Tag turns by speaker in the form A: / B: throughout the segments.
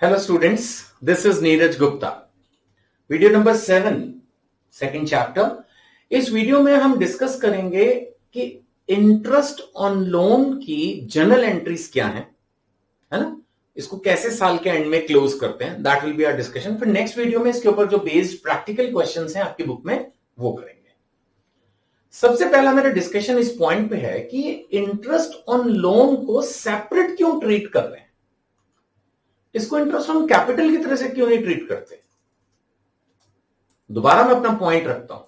A: Hello students, this is Neeraj Gupta. Video number 7, second chapter. इस video में हम डिस्कस करेंगे कि इंटरेस्ट ऑन लोन की जर्नल एंट्रीज क्या है ना, इसको कैसे साल के एंड में क्लोज करते हैं, that will be our discussion. फिर नेक्स्ट वीडियो में इसके ऊपर जो बेस्ड प्रैक्टिकल क्वेश्चंस हैं आपकी बुक में वो करेंगे। सबसे पहला मेरा डिस्कशन इस पॉइंट पे है कि इंटरेस्ट ऑन लोन को सेपरेट क्यों ट्रीट कर रहे हैं, इसको इंटरेस्ट ऑन कैपिटल की तरह से क्यों नहीं ट्रीट करते। दोबारा मैं अपना पॉइंट रखता हूं,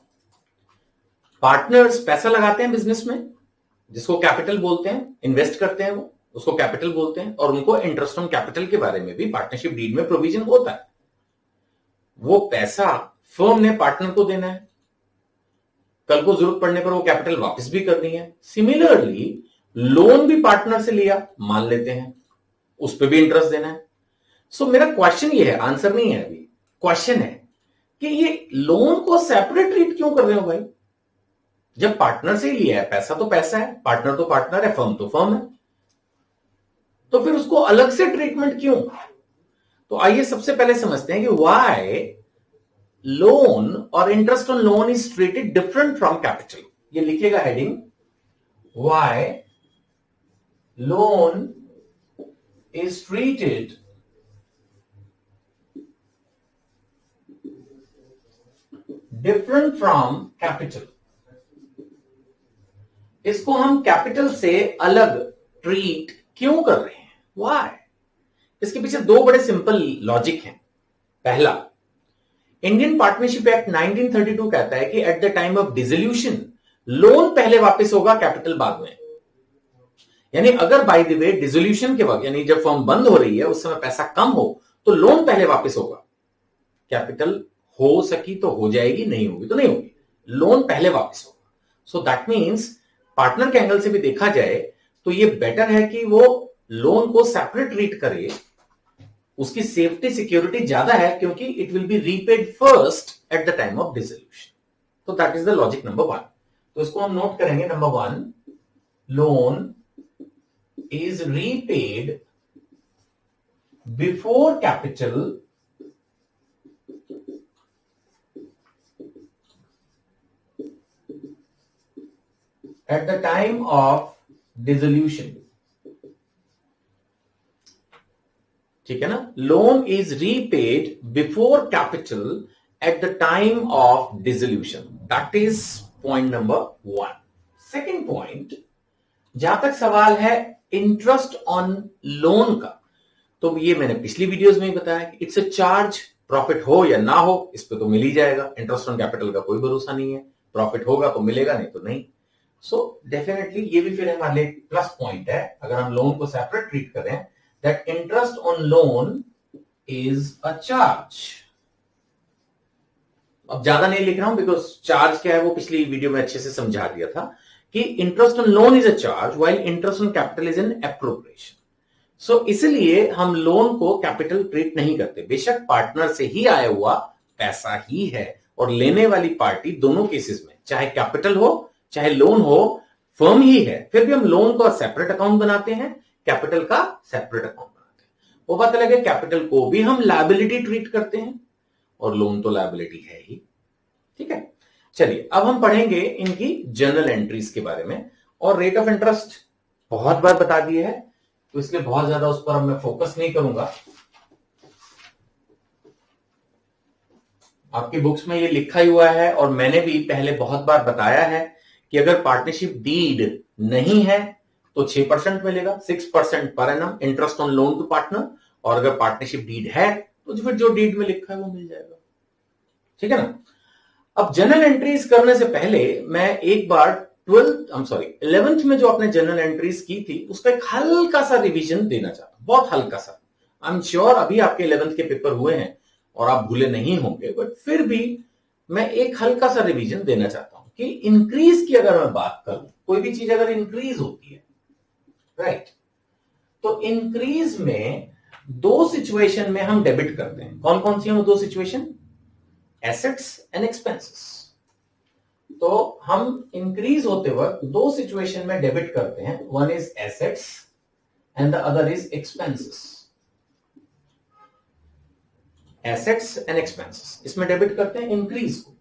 A: पार्टनर्स पैसा लगाते हैं बिजनेस में जिसको कैपिटल बोलते हैं, इन्वेस्ट करते हैं वो, उसको कैपिटल बोलते हैं, और उनको इंटरेस्ट ऑन कैपिटल के बारे में भी पार्टनरशिप डीड में प्रोविजन होता है। वो पैसा फर्म ने पार्टनर को देना है, कल को जरूरत पड़ने पर वो कैपिटल वापस भी करनी है। सिमिलरली लोन भी पार्टनर से लिया मान लेते हैं, उस पर भी इंटरेस्ट देना है। सो मेरा क्वेश्चन ये है, आंसर नहीं है अभी, क्वेश्चन है कि ये लोन को सेपरेट ट्रीट क्यों कर रहे हो भाई। जब पार्टनर से ही लिया है, पैसा तो पैसा है, पार्टनर तो पार्टनर है, फर्म तो फर्म है, तो फिर उसको अलग से ट्रीटमेंट क्यों। तो आइए सबसे पहले समझते हैं कि व्हाई लोन और interest on loan is treated different from capital. ये लिखिएगा heading, why loan is treated different from capital. इसको हम कैपिटल से अलग ट्रीट क्यों कर रहे हैं, व्हाई। इसके पीछे दो बड़े सिंपल लॉजिक हैं। पहला, इंडियन पार्टनरशिप एक्ट 1932 कहता है कि eight the time of dissolution loan पहले वापस होगा, कैपिटल बाद में। यानी अगर बाय द वे डिसोल्यूशन के वक्त, यानी जब फर्म बंद हो रही है उस समय पैसा कम हो तो लोन पहले वापस होगा, कैपिटल हो सकी तो हो जाएगी, नहीं होगी तो नहीं होगी, लोन पहले वापस होगा। सो दैट मीन्स पार्टनर के एंगल से भी देखा जाए तो ये बेटर है कि वो लोन को सेपरेट ट्रीट करे, उसकी सेफ्टी सिक्योरिटी ज्यादा है क्योंकि it will be repaid first at the time of dissolution. तो that is the logic number 1। तो इसको हम नोट करेंगे, number 1, loan is repaid before capital at the time of dissolution। ठीक है ना, loan is repaid before capital at the time of dissolution. That is point number 1। Second point, जहां तक सवाल है इंटरेस्ट ऑन लोन का, तो ये मैंने पिछली वीडियोस में ही बताया कि इट्स अ चार्ज, प्रॉफिट हो या ना हो इस पे तो मिल ही जाएगा। इंटरेस्ट ऑन कैपिटल का कोई भरोसा नहीं है, प्रॉफिट होगा तो मिलेगा, नहीं तो नहीं। सो डेफिनेटली ये भी फिर हमारे लिए प्लस पॉइंट है अगर हम लोन को सेपरेट ट्रीट करें, that interest on loan is a charge. अब ज्यादा नहीं लिख रहा हूं बिकॉज चार्ज क्या है वो पिछली वीडियो में अच्छे से समझा दिया था कि interest on loan is a charge while interest on capital is an appropriation. So इसलिए हम लोन को कैपिटल ट्रीट नहीं करते। बेशक पार्टनर से ही आया हुआ पैसा ही है और लेने वाली पार्टी दोनों केसेस में, चाहे कैपिटल हो चाहे लोन हो, फर्म ही है, फिर भी हम लोन का सेपरेट अकाउंट बनाते हैं, कैपिटल का सेपरेट अकाउंट बनाते हैं। वो बात अलग है, कैपिटल को भी हम लायबिलिटी ट्रीट करते हैं और लोन तो लायबिलिटी है ही। ठीक है, चलिए अब हम पढ़ेंगे इनकी जर्नल एंट्रीज के बारे में। और रेट ऑफ इंटरेस्ट बहुत बार बता दिया है तो इसलिए बहुत ज्यादा उस पर मैं फोकस नहीं करूंगा। आपकी बुक्स में ये लिखा ही हुआ है और मैंने भी पहले बहुत बार बताया है कि अगर पार्टनरशिप डीड नहीं है तो 6% मिलेगा, 6% per annum interest on loan to partner, और अगर पार्टनरशिप डीड है तो फिर जो डीड में लिखा है वो मिल जाएगा। ठीक है ना। अब जनरल एंट्रीज करने से पहले मैं एक बार 11th में जो आपने जनरल एंट्रीज की थी उसका एक हल्का सा रिवीजन देना चाहता हूं, बहुत हल्का सा। आई एम श्योर अभी आपके 11th के पेपर हुए हैं और आप भूले नहीं होंगे, बट फिर भी मैं एक हल्का सा रिवीजन देना चाहता हूं कि इंक्रीज की अगर मैं बात करूं, कोई भी चीज अगर इंक्रीज होती है, राइट, तो इंक्रीज में दो सिचुएशन में हम डेबिट करते हैं। कौन कौन सी हैं वो दो सिचुएशन, एसेट्स एंड एक्सपेंसेस। तो हम इंक्रीज होते वक्त दो सिचुएशन में डेबिट करते हैं, one is assets and the other is expenses. Assets and expenses, इसमें डेबिट करते हैं इंक्रीज को।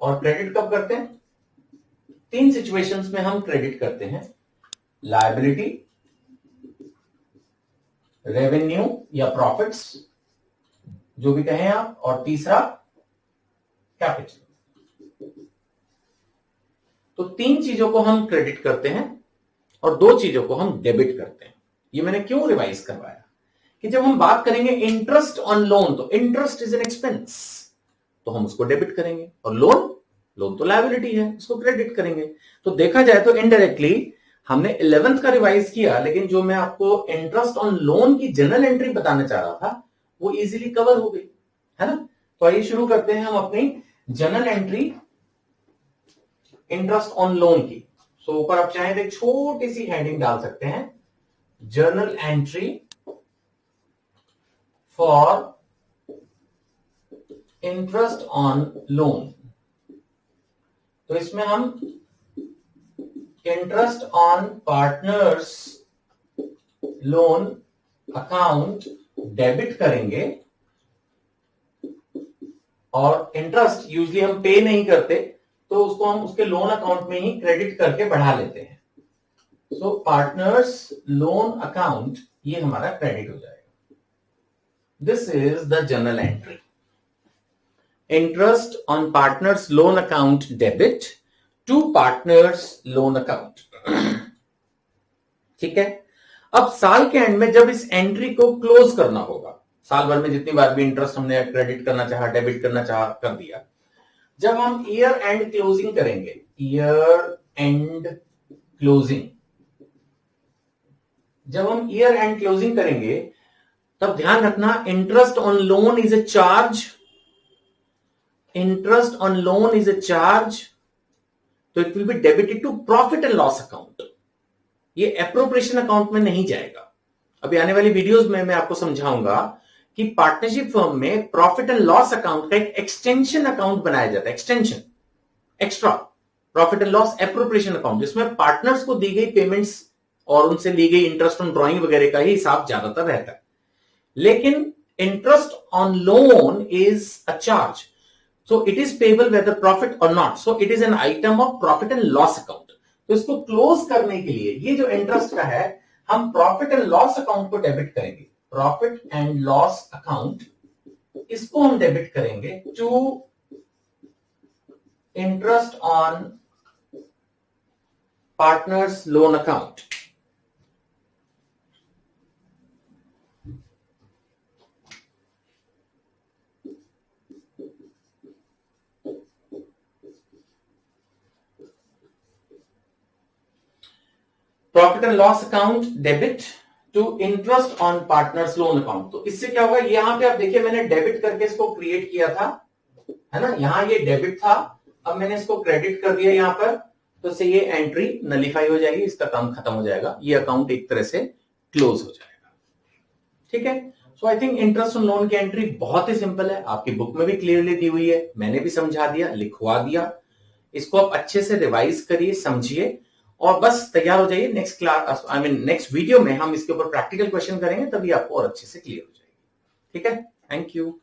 A: और क्रेडिट कब करते हैं? 3 सिचुएशंस में हम क्रेडिट करते हैं, लायबिलिटी, रेवेन्यू या प्रॉफिट्स जो भी कहें आप, और तीसरा कैपिटल। तो 3 चीजों को हम क्रेडिट करते हैं और 2 चीजों को हम डेबिट करते हैं। ये मैंने क्यों रिवाइज करवाया कि जब हम बात करेंगे इंटरेस्ट ऑन लोन, तो इंटरेस्ट इज एन एक्सपेंस, तो हम उसको डेबिट करेंगे, और लोन तो लायबिलिटी है, उसको क्रेडिट करेंगे। तो देखा जाए तो इनडायरेक्टली हमने 11th का रिवाइज किया, लेकिन जो मैं आपको इंटरेस्ट ऑन लोन की जनरल एंट्री बताना चाह रहा था वो इजीली कवर हो गई, है ना। तो आइए शुरू करते हैं हम अपनी general entry interest on loan की। सो ऊपर आप चाहें तो एक छोटी सी हेडिंग डाल सकते हैं, journal entry for interest on loan. तो इसमें हम interest on partners loan account debit करेंगे, और इंटरेस्ट यूजली हम पे नहीं करते तो उसको हम उसके लोन अकाउंट में ही क्रेडिट करके बढ़ा लेते हैं। सो पार्टनर्स लोन अकाउंट ये हमारा क्रेडिट हो जाएगा। This is the journal entry, interest on partners loan account debit to partners loan account. ठीक है। अब साल के एंड में जब इस एंट्री को क्लोज करना होगा, साल भर में जितनी बार भी इंटरेस्ट हमने क्रेडिट करना चाहा, डेबिट करना चाहा, कर दिया। जब हम ईयर एंड क्लोजिंग करेंगे, ईयर एंड क्लोजिंग, जब हम ईयर एंड क्लोजिंग करेंगे तब ध्यान रखना, interest on loan is a charge, interest on loan is a charge, तो it will be debited to profit and loss account. ये एप्रोप्रिएशन अकाउंट में नहीं जाएगा। अभी आने वाली वीडियोस में मैं आपको समझाऊंगा कि पार्टनरशिप फर्म में प्रॉफिट एंड लॉस अकाउंट का एक एक्सटेंशन अकाउंट बनाया जाता है, extension, extra profit and loss appropriation account, जिसमें पार्टनर्स को दी गई पेमेंट्स और उनसे ली गई इंटरेस्ट ऑन ड्रॉइंग वगैरह का ही हिसाब ज्यादातर रहता है। लेकिन interest on loan is a charge, so it is payable whether profit or not, so it is an item of profit and loss account। तो इसको क्लोज करने के लिए ये जो इंटरेस्ट का है, हम प्रॉफिट एंड लॉस अकाउंट को डेबिट करेंगे, प्रॉफिट एंड लॉस अकाउंट, इसको हम डेबिट करेंगे to interest on partners loan account. Profit and loss account debit to interest on partners loan account. तो इससे क्या होगा, यहां पे आप देखिए मैंने डेबिट करके इसको क्रिएट किया था, है ना, यहां ये डेबिट था, अब मैंने इसको क्रेडिट कर दिया यहां पर, तो से ये एंट्री नलीफाई हो जाएगी, इसका काम खत्म हो जाएगा, ये अकाउंट एक तरह से क्लोज हो जाएगा। ठीक है। So I think interest on loan की एंट्री बहुत ही सिंपल है, आपकी बुक में भी क्लियरली दी हुई है, मैंने भी समझा दिया, लिखवा दिया। इसको आप अच्छे से रिवाइज करिए, समझिए, और बस तैयार हो जाइए। Next class, I mean next video में हम इसके ऊपर प्रैक्टिकल क्वेश्चन करेंगे, तभी आपको और अच्छे से क्लियर हो जाएगी। ठीक है। Thank you.